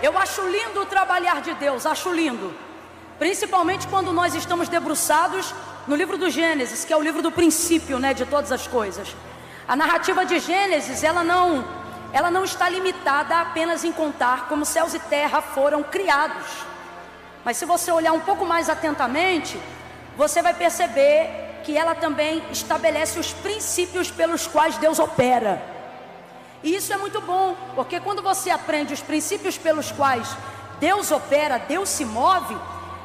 Eu acho lindo o trabalhar de Deus, acho lindo. Principalmente quando nós estamos debruçados no livro do Gênesis, que é o livro do princípio, né, de todas as coisas. A narrativa de Gênesis, ela não está limitada apenas em contar como céus e terra foram criados. Mas se você olhar um pouco mais atentamente, você vai perceber que ela também estabelece os princípios pelos quais Deus opera. E isso é muito bom, porque quando você aprende os princípios pelos quais Deus opera, Deus se move,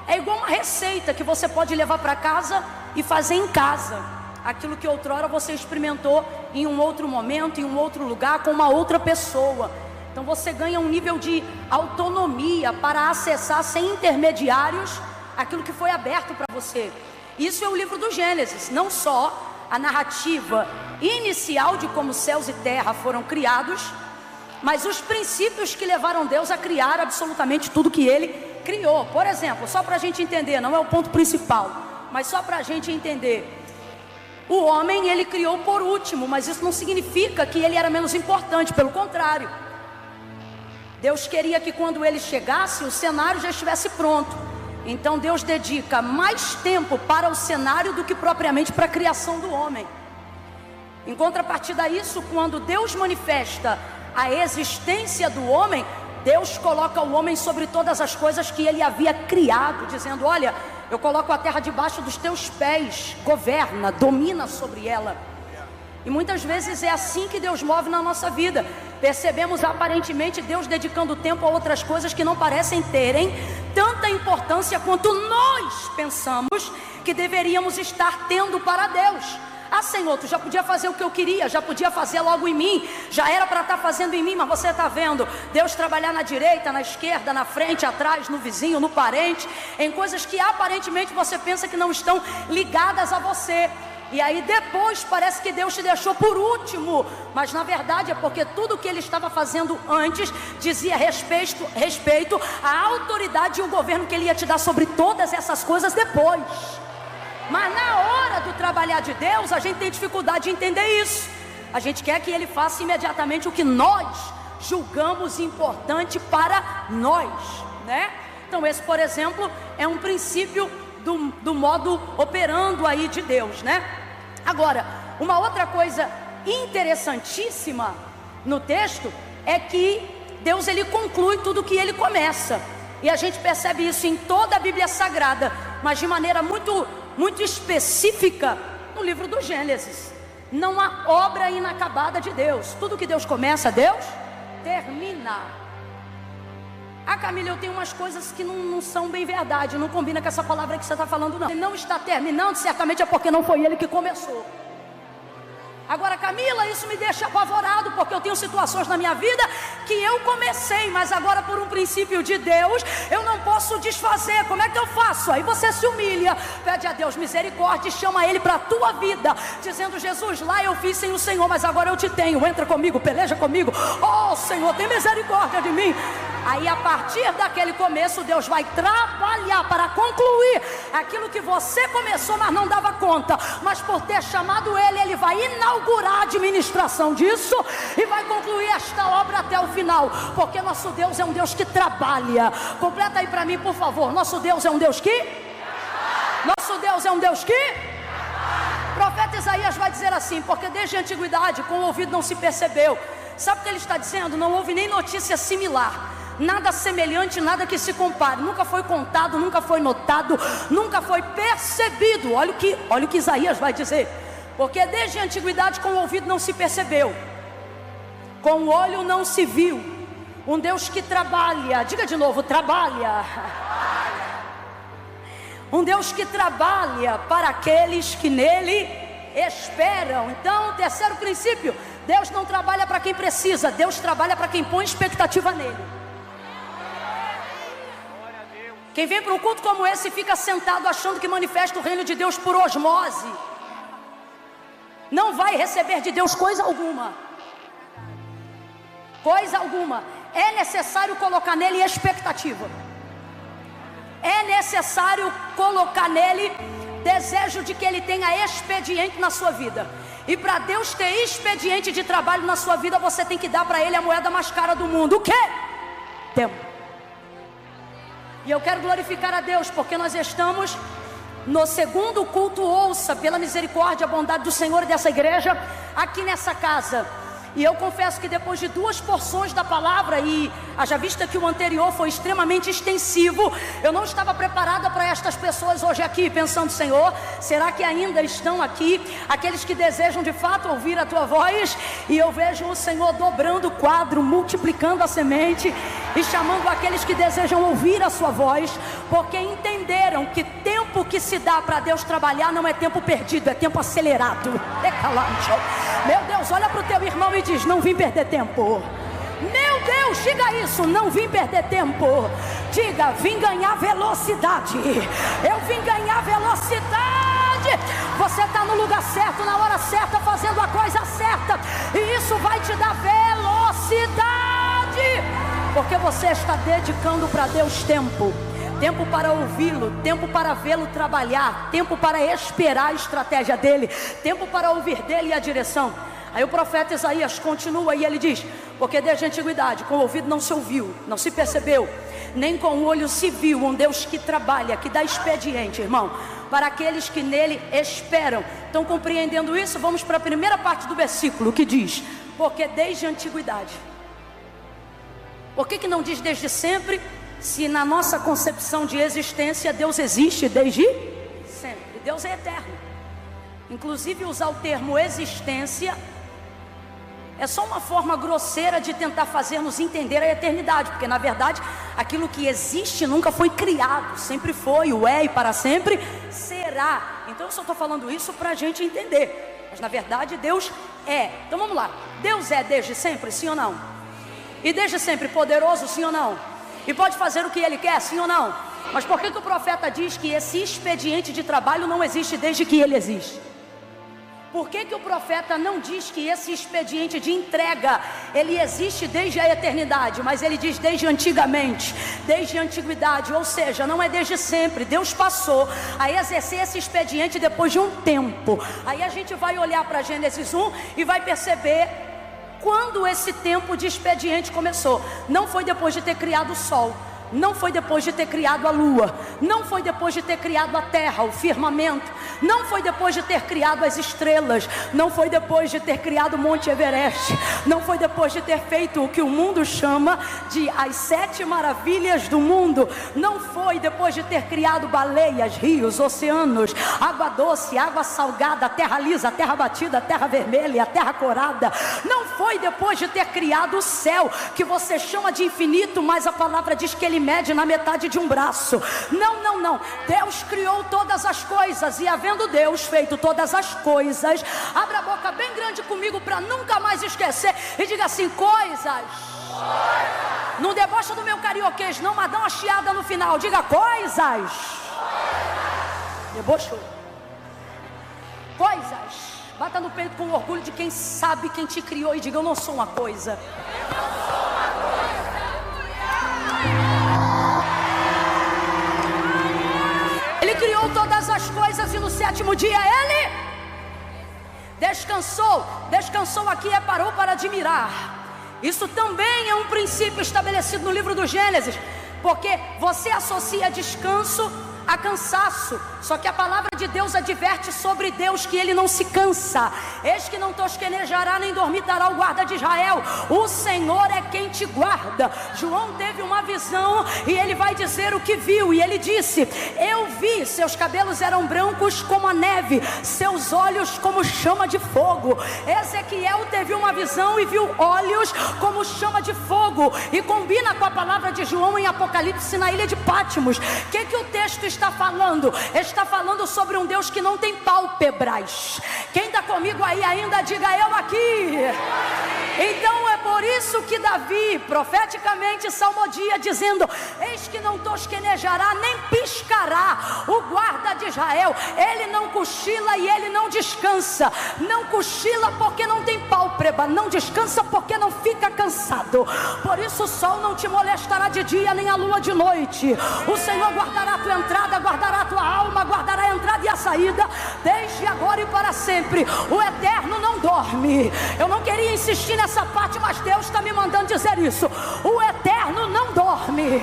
é igual uma receita que você pode levar para casa e fazer em casa. Aquilo que outrora você experimentou em um outro momento, em um outro lugar, com uma outra pessoa. Então você ganha um nível de autonomia para acessar sem intermediários aquilo que foi aberto para você. Isso é o livro do Gênesis, não só a narrativa inicial de como céus e terra foram criados, mas os princípios que levaram Deus a criar absolutamente tudo que Ele criou. Por exemplo, só para a gente entender, não é o ponto principal, mas só para a gente entender. O homem Ele criou por último, mas isso não significa que ele era menos importante, pelo contrário. Deus queria que quando ele chegasse, o cenário já estivesse pronto. Então Deus dedica mais tempo para o cenário do que propriamente para a criação do homem. Em contrapartida a isso, quando Deus manifesta a existência do homem, Deus coloca o homem sobre todas as coisas que ele havia criado, dizendo: olha, eu coloco a terra debaixo dos teus pés, governa, domina sobre ela. E muitas vezes é assim que Deus move na nossa vida. Percebemos aparentemente Deus dedicando tempo a outras coisas que não parecem terem tanta importância quanto nós pensamos que deveríamos estar tendo para Deus. Ah, Senhor, tu já podia fazer o que eu queria, já podia fazer logo em mim, já era para estar fazendo em mim, mas você está vendo Deus trabalhar na direita, na esquerda, na frente, atrás, no vizinho, no parente, em coisas que aparentemente você pensa que não estão ligadas a você. E aí depois parece que Deus te deixou por último, mas na verdade é porque tudo que Ele estava fazendo antes dizia respeito à autoridade e o governo que Ele ia te dar sobre todas essas coisas depois. Mas na hora do trabalhar de Deus, a gente tem dificuldade de entender isso. A gente quer que Ele faça imediatamente o que nós julgamos importante para nós, né? Então esse, por exemplo, é um princípio do modo operando aí de Deus, né? Agora, uma outra coisa interessantíssima no texto é que Deus, Ele conclui tudo o que Ele começa. E a gente percebe isso em toda a Bíblia Sagrada, mas de maneira muito específica no livro do Gênesis. Não há obra inacabada de Deus. Tudo que Deus começa, Deus termina. Ah, Camila, eu tenho umas coisas que não são bem verdade, não combina com essa palavra que você está falando, não. Ele não está terminando, certamente é porque não foi Ele que começou. Agora, Camila, isso me deixa apavorado, porque eu tenho situações na minha vida que eu comecei, mas agora por um princípio de Deus, eu não posso desfazer. Como é que eu faço? Aí você se humilha, pede a Deus misericórdia e chama Ele para a tua vida, dizendo: Jesus, lá eu fiz sem o Senhor, mas agora eu te tenho, entra comigo, peleja comigo. Oh Senhor, tem misericórdia de mim. Aí a partir daquele começo, Deus vai trabalhar para concluir aquilo que você começou, mas não dava conta. Mas por ter chamado Ele, Ele vai inaugurar a administração disso e vai concluir esta obra até o final. Porque nosso Deus é um Deus que trabalha. Completa aí para mim, por favor. Nosso Deus é um Deus que? Nosso Deus é um Deus que? O profeta Isaías vai dizer assim: porque desde a antiguidade com o ouvido não se percebeu. Sabe o que ele está dizendo? Não houve nem notícia similar, nada semelhante, nada que se compare. Nunca foi contado, nunca foi notado, nunca foi percebido. Olha o que Isaías vai dizer. Porque desde a antiguidade com o ouvido não se percebeu, com o olho não se viu. Um Deus que trabalha, diga de novo, trabalha. Um Deus que trabalha para aqueles que nele esperam. Então, terceiro princípio: Deus não trabalha para quem precisa, Deus trabalha para quem põe expectativa nele. Quem vem para um culto como esse fica sentado achando que manifesta o reino de Deus por osmose, não vai receber de Deus coisa alguma. Coisa alguma. É necessário colocar nele expectativa. É necessário colocar nele desejo de que ele tenha expediente na sua vida. E para Deus ter expediente de trabalho na sua vida, você tem que dar para Ele a moeda mais cara do mundo. O quê? Tempo. E eu quero glorificar a Deus, porque nós estamos no segundo culto, ouça, pela misericórdia e a bondade do Senhor e dessa igreja, aqui nessa casa. E eu confesso que depois de 2 porções da palavra, e haja vista que o anterior foi extremamente extensivo, eu não estava preparada para estas pessoas hoje aqui, pensando: Senhor, será que ainda estão aqui aqueles que desejam de fato ouvir a Tua voz? E eu vejo o Senhor dobrando o quadro, multiplicando a semente e chamando aqueles que desejam ouvir a Sua voz, porque entenderam que tempo que se dá para Deus trabalhar não é tempo perdido, é tempo acelerado. Meu Deus, olha para o teu irmão e diz: não vim perder tempo. Meu Deus, diga isso: não vim perder tempo. Diga: vim ganhar velocidade. Eu vim ganhar velocidade. Você está no lugar certo, na hora certa, fazendo a coisa certa, e isso vai te dar velocidade, porque você está dedicando para Deus tempo. Tempo para ouvi-lo, tempo para vê-lo trabalhar, tempo para esperar a estratégia dele, tempo para ouvir dele a direção. Aí o profeta Isaías continua e ele diz: porque desde a antiguidade com o ouvido não se ouviu, não se percebeu, nem com o olho se viu um Deus que trabalha, que dá expediente, irmão, para aqueles que nele esperam. Então, compreendendo isso, vamos para a primeira parte do versículo, que diz: porque desde a antiguidade. Por que não diz desde sempre? Se na nossa concepção de existência Deus existe desde sempre, Deus é eterno. Inclusive usar o termo existência é só uma forma grosseira de tentar fazer-nos entender a eternidade, porque na verdade aquilo que existe nunca foi criado, sempre foi, o é e para sempre será. Então eu só estou falando isso para a gente entender, mas na verdade Deus é. Então vamos lá: Deus é desde sempre, sim ou não? E desde sempre poderoso, sim ou não? E pode fazer o que Ele quer, sim ou não? Mas por que o profeta diz que esse expediente de trabalho não existe desde que Ele existe? Por que o profeta não diz que esse expediente de entrega, ele existe desde a eternidade, mas ele diz desde antigamente, desde a antiguidade? Ou seja, não é desde sempre. Deus passou a exercer esse expediente depois de um tempo. Aí a gente vai olhar para Gênesis 1 e vai perceber quando esse tempo de expediente começou. Não foi depois de ter criado o sol, não foi depois de ter criado a lua, não foi depois de ter criado a terra, o firmamento, não foi depois de ter criado as estrelas, não foi depois de ter criado o Monte Everest, não foi depois de ter feito o que o mundo chama de as 7 maravilhas do mundo, não foi depois de ter criado baleias, rios, oceanos, água doce, água salgada, terra lisa, terra batida, terra vermelha, terra corada, não foi depois de ter criado o céu, que você chama de infinito, mas a palavra diz que ele mede na metade de um braço. Não. Deus criou todas as coisas, e havendo Deus feito todas as coisas, abra a boca bem grande comigo para nunca mais esquecer e diga assim: coisas. Não debocha do meu carioquês não, mas dá uma chiada no final. Diga: coisas. Debochou. Coisas. Bata no peito com orgulho de quem sabe quem te criou e diga: eu não sou uma coisa. Ele criou todas as coisas e no 7º dia Ele descansou. Descansou aqui é parou para admirar. Isso também é um princípio estabelecido no livro do Gênesis, porque você associa descanso a cansaço, só que a palavra de Deus adverte sobre Deus que Ele não se cansa. Eis que não tosquenejará nem dormitará o guarda de Israel, o Senhor é quem te guarda. João teve uma visão e ele vai dizer o que viu, e ele disse: eu vi, seus cabelos eram brancos como a neve, seus olhos como chama de fogo. Ezequiel teve uma visão e viu olhos como chama de fogo, e combina com a palavra de João em Apocalipse na ilha de Pátimos. O que o texto está falando? Está falando sobre um Deus que não tem pálpebras. Quem está comigo aí ainda, diga: eu aqui. Então é por isso que Davi profeticamente salmodia dizendo: eis que não tosquenejará nem piscará o guarda de Israel. Ele não cochila e ele não descansa. Não cochila porque não tem pálpebra, não descansa porque não fica cansado. Por isso o sol não te molestará de dia, nem a lua de noite. O Senhor guardará a tua entrada, guardará a tua alma, guardará a entrada e a saída, desde agora e para sempre. O Eterno não dorme. Eu não queria insistir nessa parte, mas Deus está me mandando dizer isso. O Eterno eterno não dorme.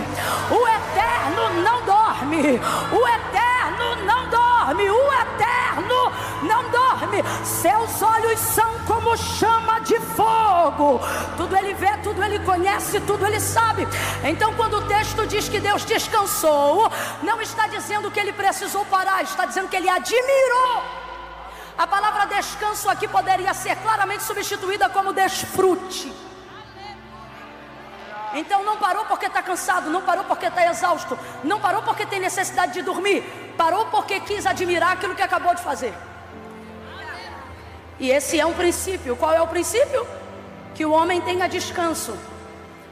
O eterno não dorme. O eterno não dorme. O eterno não dorme. Seus olhos são como chama de fogo. Tudo ele vê, tudo ele conhece, tudo ele sabe. Então quando o texto diz que Deus descansou, não está dizendo que ele precisou parar, está dizendo que ele admirou. A palavra descanso aqui poderia ser claramente substituída como desfrute. Então não parou porque está cansado, não parou porque está exausto, não parou porque tem necessidade de dormir, parou porque quis admirar aquilo que acabou de fazer. E esse é um princípio. Qual é o princípio? Que o homem tenha descanso.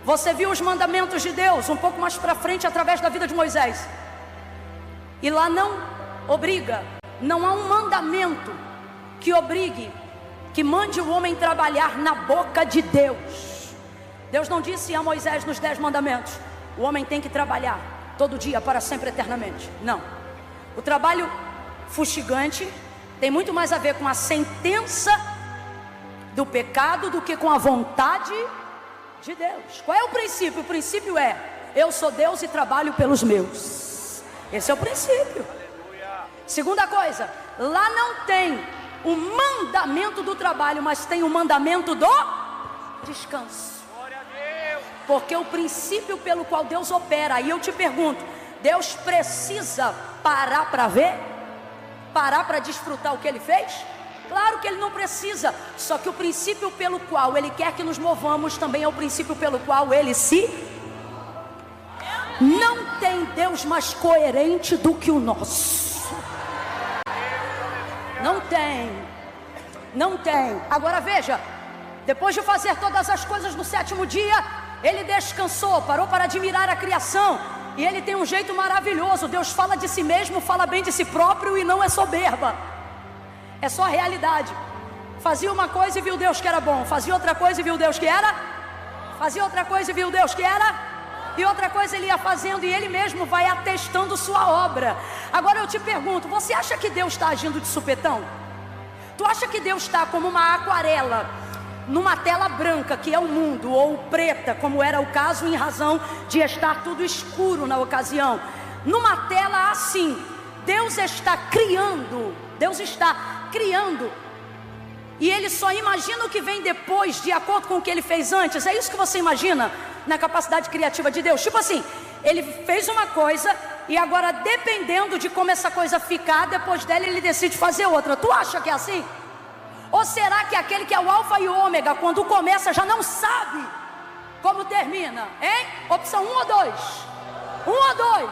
Você viu os mandamentos de Deus um pouco mais para frente através da vida de Moisés. E lá não obriga, não há um mandamento que obrigue, que mande o homem trabalhar na boca de Deus. Deus não disse a Moisés nos 10 mandamentos: o homem tem que trabalhar todo dia, para sempre, eternamente. Não. O trabalho fustigante tem muito mais a ver com a sentença do pecado do que com a vontade de Deus. Qual é o princípio? O princípio é: eu sou Deus e trabalho pelos meus. Esse é o princípio. Segunda coisa, lá não tem o mandamento do trabalho, mas tem o mandamento do descanso. Porque o princípio pelo qual Deus opera, aí eu te pergunto, Deus precisa parar para ver? Parar para desfrutar o que Ele fez? Claro que Ele não precisa. Só que o princípio pelo qual Ele quer que nos movamos também é o princípio pelo qual Ele se... Não tem Deus mais coerente do que o nosso. Não tem. Não tem. Agora veja, depois de fazer todas as coisas no 7º dia, Ele descansou, parou para admirar a criação. E Ele tem um jeito maravilhoso. Deus fala de si mesmo, fala bem de si próprio, e não é soberba, é só a realidade. Fazia uma coisa e viu Deus que era bom, fazia outra coisa e viu Deus que era, fazia outra coisa e viu Deus que era, e outra coisa Ele ia fazendo, e Ele mesmo vai atestando sua obra. Agora eu te pergunto, você acha que Deus está agindo de supetão? Tu acha que Deus está como uma aquarela numa tela branca, que é o mundo, ou preta, como era o caso, em razão de estar tudo escuro na ocasião? Numa tela assim, Deus está criando, e Ele só imagina o que vem depois, de acordo com o que Ele fez antes. É isso que você imagina na capacidade criativa de Deus? Tipo assim, Ele fez uma coisa, e agora, dependendo de como essa coisa ficar, depois dela Ele decide fazer outra. Tu acha que é assim? Ou será que aquele que é o alfa e o ômega, quando começa, já não sabe como termina? Hein? Opção 1 ou 2? 1 ou 2?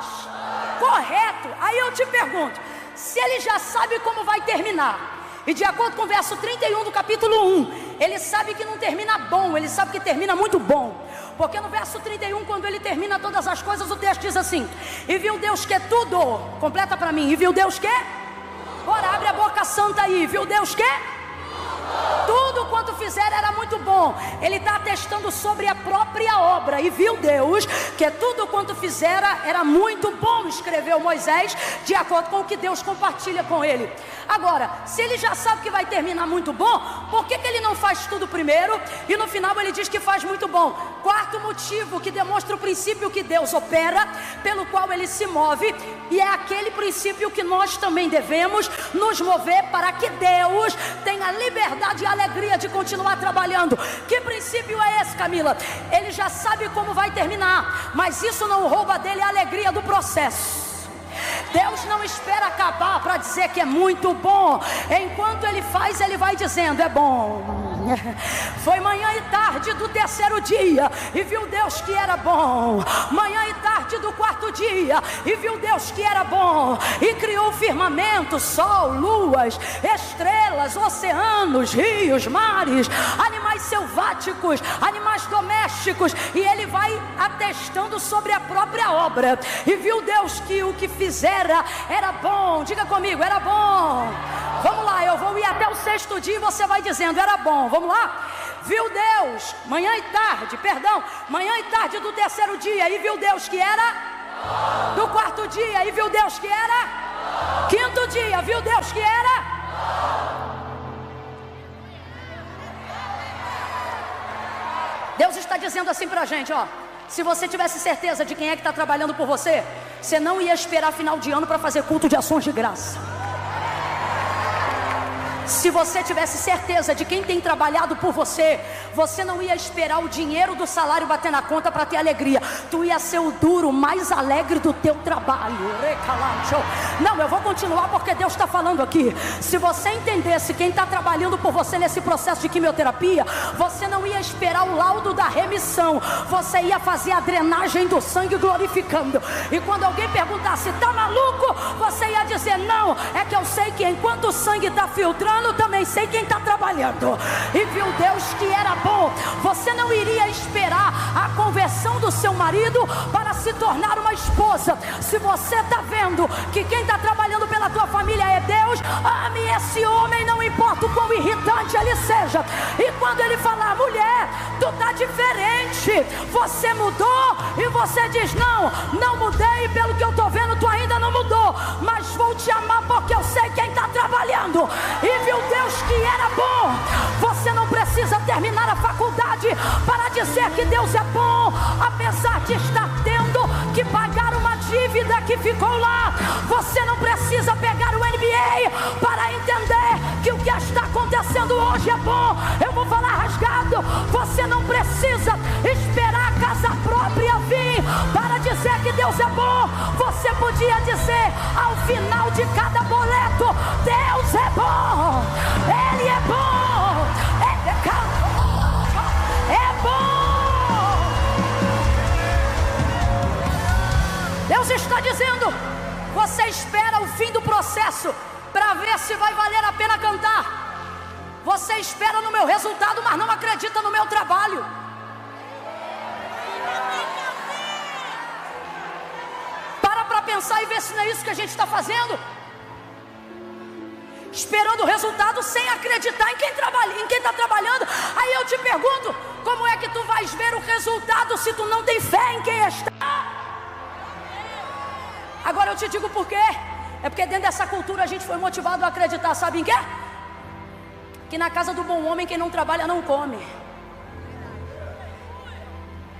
Correto. Aí eu te pergunto, se Ele já sabe como vai terminar, e de acordo com o verso 31 do capítulo 1, Ele sabe que não termina bom, Ele sabe que termina muito bom. Porque no verso 31, quando Ele termina todas as coisas, o texto diz assim: e viu Deus que tudo, completa para mim, e viu Deus que? Bora, abre a boca santa aí. Viu Deus que? Tudo quanto fizer era muito bom. Ele está atestando sobre a própria obra. E viu Deus que tudo quanto fizera era muito bom, escreveu Moisés, de acordo com o que Deus compartilha com ele. Agora, se Ele já sabe que vai terminar muito bom, por que Ele não faz tudo primeiro e no final Ele diz que faz muito bom? Quarto motivo que demonstra o princípio que Deus opera, pelo qual Ele se move, e é aquele princípio que nós também devemos nos mover, para que Deus tenha liberdade e alegria de continuar trabalhando. Que princípio é esse, Camila? Ele já sabe como vai terminar, mas isso não rouba dele a alegria do processo. Deus não espera acabar para dizer que é muito bom. Enquanto Ele faz, Ele vai dizendo: é bom. Foi manhã e tarde do 3º dia, e viu Deus que era bom. Manhã e tarde do 4º dia, e viu Deus que era bom. E criou o firmamento, sol, luas, estrelas, oceanos, rios, mares, animais selváticos, animais domésticos. E Ele vai atestando sobre a própria obra. E viu Deus que o que fizera era bom. Diga comigo, era bom. Vamos lá, eu vou ir até o 6º dia e você vai dizendo: era bom. Vamos lá? Viu Deus, manhã e tarde do 3º dia, e viu Deus que era do 4º dia, e viu Deus que era 5º dia, viu Deus que era. Deus está dizendo assim pra gente, ó: Se você tivesse certeza de quem é que está trabalhando por você, você não ia esperar final de ano para fazer culto de ações de graça. Se você tivesse certeza de quem tem trabalhado por você, você não ia esperar o dinheiro do salário bater na conta para ter alegria. Tu ia ser o duro mais alegre do teu trabalho. Não, eu vou continuar porque Deus está falando aqui. Se você entendesse quem está trabalhando por você nesse processo de quimioterapia, você não ia esperar o laudo da remissão. Você ia fazer a drenagem do sangue glorificando. E quando alguém perguntasse, tá maluco? Você ia dizer, não, é que eu sei que enquanto o sangue está filtrando, também sei quem está trabalhando. E viu Deus que era bom. Você não iria esperar a conversão do seu marido para se tornar uma esposa. Se você está vendo que quem está trabalhando pela tua família é Deus, ame esse homem, não importa o quão irritante ele seja. E quando ele falar, mulher, tu está diferente, você mudou, e você diz, não mudei, pelo que eu estou vendo tu ainda não mudou, mas vou te amar porque eu sei quem está trabalhando. E viu Deus que era bom. Você não precisa terminar a faculdade para dizer que Deus é bom, apesar de estar tendo que pagar uma dívida que ficou lá. Você não precisa pegar o MBA para entender que o que está acontecendo hoje é bom. Eu vou falar rasgado. Você não precisa esperar a casa própria vir para dizer que Deus é bom. Você podia dizer ao final de cada boleto, Deus é bom, Ele é bom, é bom. Deus está dizendo, você espera o fim do processo para ver se vai valer a pena cantar. Você espera no meu resultado, mas não acredita no meu trabalho. Para pensar e ver se não é isso que a gente está fazendo. Esperando o resultado sem acreditar em quem está trabalhando. Aí eu te pergunto, como é que tu vais ver o resultado se tu não tem fé em quem está? Agora eu te digo por quê. É porque dentro dessa cultura a gente foi motivado a acreditar, sabe em quê? Que na casa do bom homem quem não trabalha não come.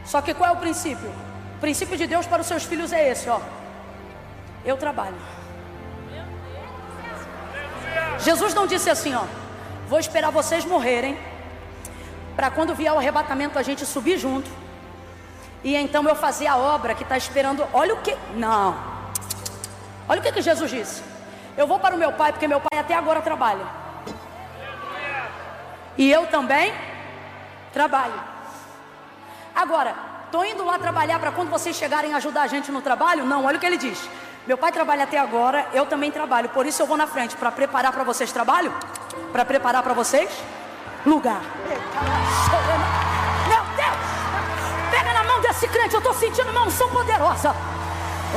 Só que qual é o princípio? O princípio de Deus para os seus filhos é esse, ó. Eu trabalho. Jesus não disse assim, ó, vou esperar vocês morrerem para quando vier o arrebatamento a gente subir junto e então eu fazer a obra que está esperando. Olha o que, não, olha o que Jesus disse. Eu vou para o meu pai porque meu pai até agora trabalha e eu também trabalho. Agora, estou indo lá trabalhar para quando vocês chegarem ajudar a gente no trabalho? Não, olha o que ele diz. Meu pai trabalha até agora, eu também trabalho. Por isso eu vou na frente, para preparar para vocês trabalho, para preparar para vocês lugar. Meu Deus, pega na mão desse crente, eu estou sentindo uma unção poderosa.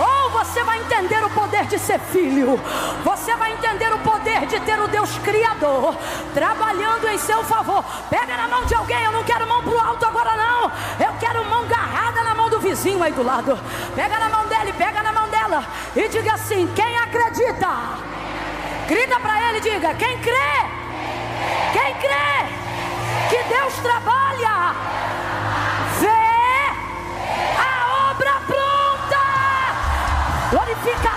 Oh, você vai entender o poder de ser filho. Você vai entender o poder de ter o Deus Criador trabalhando em seu favor. Pega na mão de alguém, eu não quero mão pro alto agora não. Eu quero mão agarrada na mão do vizinho aí do lado. Pega na mão dele, pega na mão dela e diga assim, quem acredita? Grita para ele, diga, quem crê? Quem crê que Deus trabalha? Vê a obra pronta. Glorifica